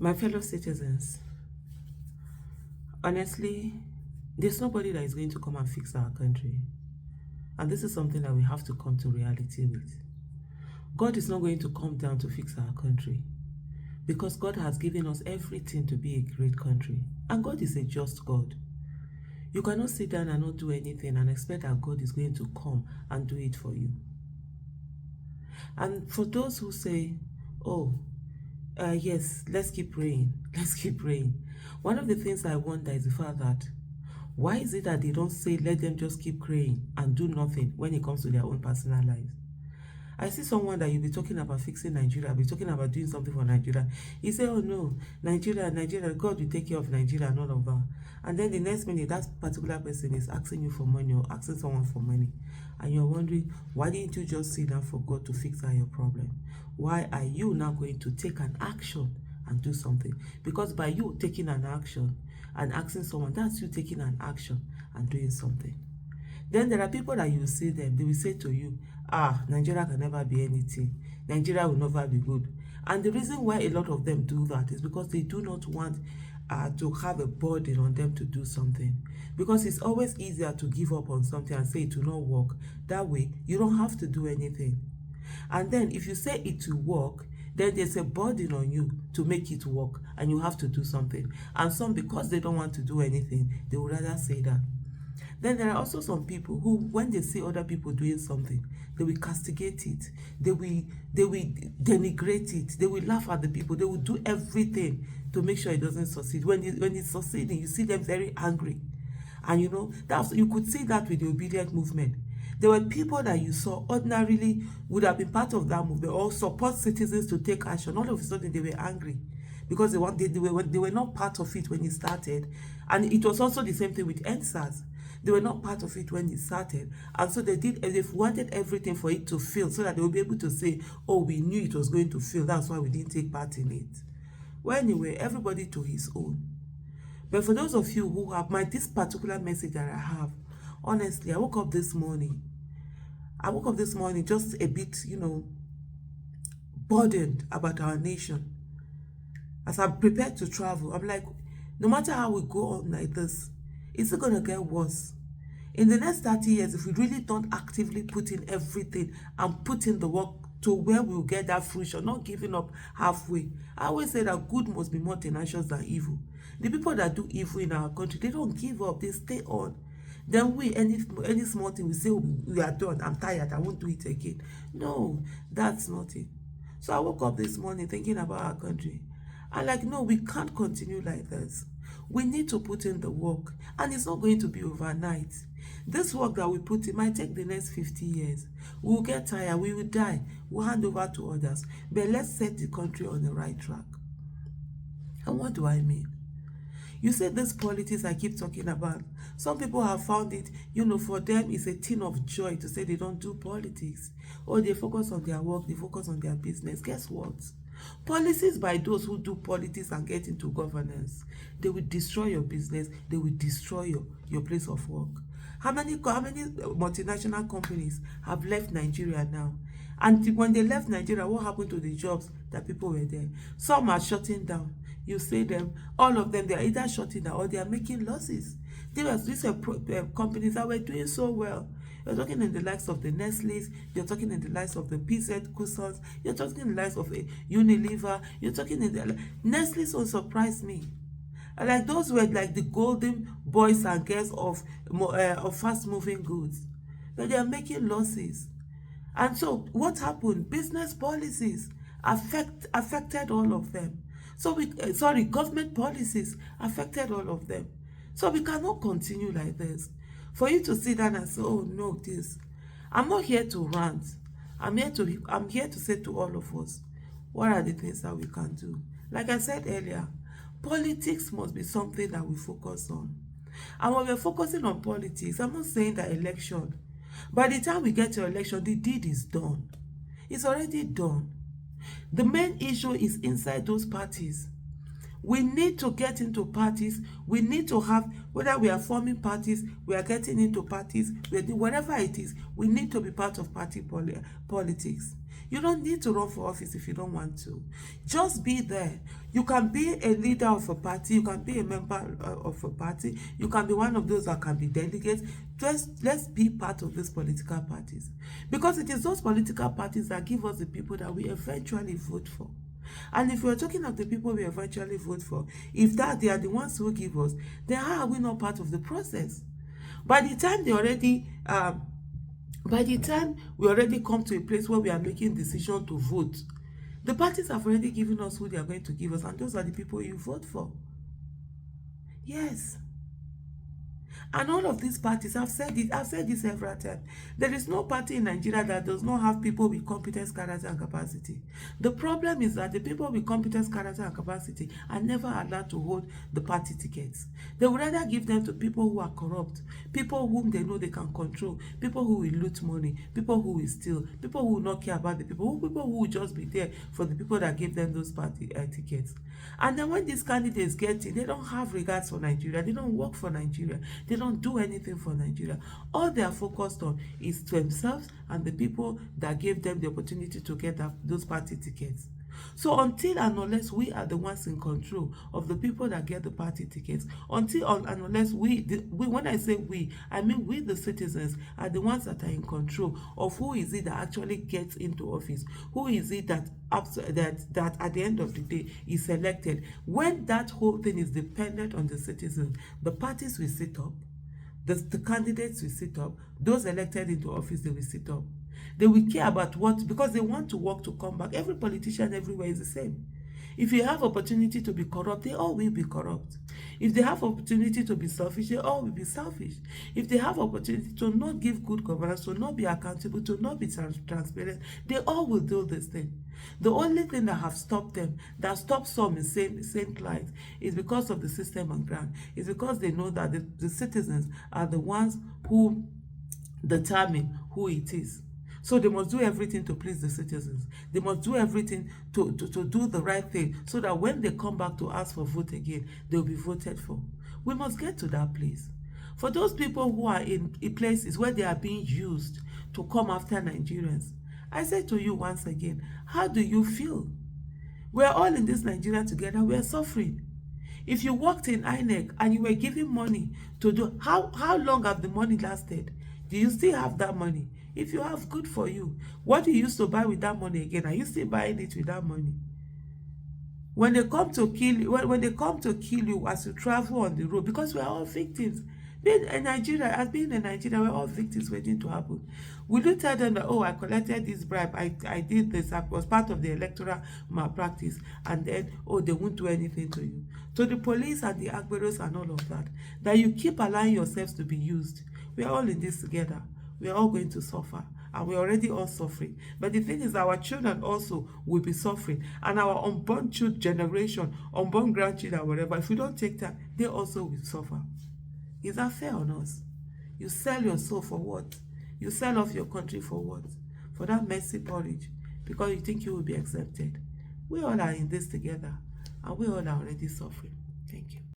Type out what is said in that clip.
My fellow citizens, honestly, there's nobody that is going to come and fix our country. And this is something that we have to come to reality with. God is not going to come down to fix our country because God has given us everything to be a great country. And God is a just God. You cannot sit down and not do anything and expect that God is going to come and do it for you. And for those who say, oh, yes, let's keep praying, let's keep praying. One of the things I wonder is the fact that why is it that they don't say let them just keep praying and do nothing when it comes to their own personal lives? I see someone that you'll be talking about fixing Nigeria, be talking about doing something for Nigeria. He say, oh no, Nigeria, God will take care of Nigeria and all of that. And then the next minute, that particular person is asking you for money or asking someone for money. And you're wondering, why didn't you just sit down for God to fix out your problem? Why are you now going to take an action and do something? Because by you taking an action and asking someone, that's you taking an action and doing something. Then there are people that you see them, they will say to you, Nigeria can never be anything. Nigeria will never be good. And the reason why a lot of them do that is because they do not want to have a burden on them to do something. Because it's always easier to give up on something and say it will not work. That way, you don't have to do anything. And then if you say it will work, then there's a burden on you to make it work and you have to do something. And some, because they don't want to do anything, they would rather say that. Then there are also some people who, when they see other people doing something, they will castigate it. They will denigrate it. They will laugh at the people. They will do everything to make sure it doesn't succeed. When it's succeeding, you see them very angry. And you know, you could see that with the obedient movement. There were people that you saw ordinarily would have been part of that movement or support citizens to take action. All of a sudden, they were angry because they were not part of it when it started. And it was also the same thing with NSAS. They were not part of it when it started. And so they wanted everything for it to fail so that they will be able to say, oh, we knew it was going to fail. That's why we didn't take part in it. Well, anyway, everybody to his own. But for those of you who have this particular message that I have, honestly, I woke up this morning just a bit, burdened about our nation. As I'm prepared to travel, I'm like, no matter how we go on like this, it's going to get worse. In the next 30 years, if we really don't actively put in everything and put in the work to where we'll get that fruition, not giving up halfway. I always say that good must be more tenacious than evil. The people that do evil in our country, they don't give up, they stay on. Then any small thing, we say, oh, we are done, I'm tired, I won't do it again. No, that's not it. So I woke up this morning thinking about our country. I'm like, no, we can't continue like this. We need to put in the work, and it's not going to be overnight. This work that we put in might take the next 50 years. We'll get tired, we will die, we'll hand over to others. But let's set the country on the right track. And what do I mean? You say this politics I keep talking about. Some people have found it, for them it's a thing of joy to say they don't do politics. Or they focus on their work, they focus on their business. Guess what? Policies by those who do politics and get into governance, they will destroy your business, they will destroy your place of work. How many multinational companies have left Nigeria now? And when they left Nigeria, what happened to the jobs that people were there? Some are shutting down. You say them, all of them, they are either shutting down or they are making losses. These are companies that were doing so well. You're talking in the likes of the Nestle's, you're talking in the likes of the PZ Cusons, you're talking in the likes of Unilever, you're talking in the Nestle's will surprise me. Like those were like the golden boys and girls of fast-moving goods. But they are making losses. And so what happened? Business policies affected all of them. So government policies affected all of them. So we cannot continue like this. For you to sit down and say, oh no, this. I'm not here to rant. I'm here to say to all of us, what are the things that we can do? Like I said earlier, politics must be something that we focus on. And when we're focusing on politics, I'm not saying that election. By the time we get to election, the deed is done. It's already done. The main issue is inside those parties. We need to get into parties. We need to have, whether we are forming parties, we are getting into parties, whatever it is, we need to be part of party politics. You don't need to run for office if you don't want to. Just be there. You can be a leader of a party, you can be a member of a party, you can be one of those that can be delegates. Just let's be part of these political parties. Because it is those political parties that give us the people that we eventually vote for. And if we're talking of the people we eventually vote for, if that they are the ones who give us, then how are we not part of the process? By the time we already come to a place where we are making decision to vote, the parties have already given us who they are going to give us, and those are the people you vote for. Yes. And all of these parties, I've said this several times. There is no party in Nigeria that does not have people with competence, character, and capacity. The problem is that the people with competence, character, and capacity are never allowed to hold the party tickets. They would rather give them to people who are corrupt, people whom they know they can control, people who will loot money, people who will steal, people who will not care about the people who will just be there for the people that gave them those party tickets. And then when these candidates get in, they don't have regards for Nigeria. They don't work for Nigeria. They don't do anything for Nigeria. All they are focused on is themselves and the people that gave them the opportunity to get those party tickets. So until and unless we are the ones in control of the people that get the party tickets, until and unless we, when I say we, I mean we the citizens are the ones that are in control of who is it that actually gets into office, who is it that at the end of the day is elected. When that whole thing is dependent on the citizens, the parties will sit up, the candidates will sit up, those elected into office, they will sit up. They will care about what, because they want to work to come back. Every politician everywhere is the same. If you have opportunity to be corrupt, they all will be corrupt. If they have opportunity to be selfish, they all will be selfish. If they have opportunity to not give good governance, to not be accountable, to not be transparent, they all will do this thing. The only thing that have stopped them, that stops some in same plight, is because of the system on ground. It's because they know that the citizens are the ones who determine who it is. So they must do everything to please the citizens. They must do everything to do the right thing, so that when they come back to ask for vote again, they'll be voted for. We must get to that place. For those people who are in places where they are being used to come after Nigerians, I say to you once again, how do you feel? We're all in this Nigeria together. We're suffering. If you worked in INEC and you were giving money to do, how long have the money lasted? Do you still have that money? If you have, good for you. What you used to buy with that money again, are you still buying it with that money? When they come to kill you, when they come to kill you as you travel on the road, because we are all victims. Being in Nigeria, we're all victims waiting to happen. Will you tell them that, oh, I collected this bribe, I did this, I was part of the electoral malpractice, and then, oh, they won't do anything to you? To the police and the agberos and all of that you keep allowing yourselves to be used. We are all in this together. We are all going to suffer, and we're already all suffering. But the thing is, our children also will be suffering, and our unborn generation, unborn grandchildren, whatever, if we don't take time, they also will suffer. Is that fair on us? You sell your soul for what? You sell off your country for what? For that messy porridge, because you think you will be accepted. We all are in this together, and we all are already suffering. Thank you.